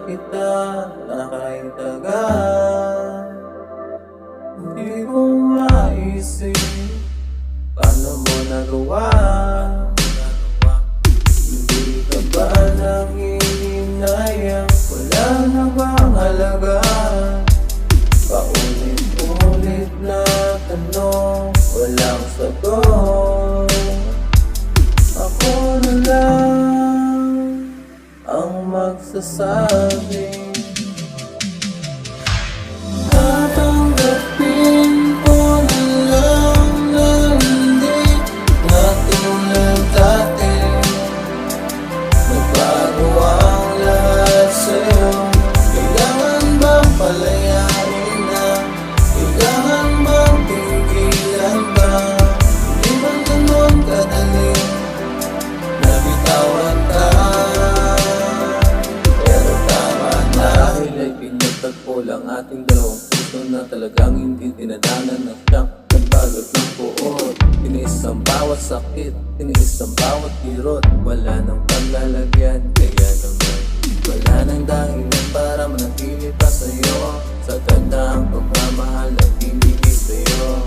kita nakaintagal. Hindi ko maisip paano mo nagawa. Hindi ka ba nangihinayang? Wala na bang halaga? Paulit-ulit na tanong, walang sagot. Ako na lang ang magsasabi. Tatanggapin ko na lang na hindi na tulad dati. Nagbago ang lahat sa'yo. Kailangan bang palayain na? Kailangan bang tigilan ba? Hindi man ganun kadali na bitawan ka. Pero tama na, dahil ay pinagtagpo lang ating dalawang puso na talagang hindi dinadanan ng siyang nagbagot ng buod. Tiniis ang bawat sakit, tiniis ang bawat kirot. Wala nang paglalagyan, kaya naman wala nang dahilan para manatili pa sa'yo. Sa ganda ang pagmamahal na binigay sa'yo.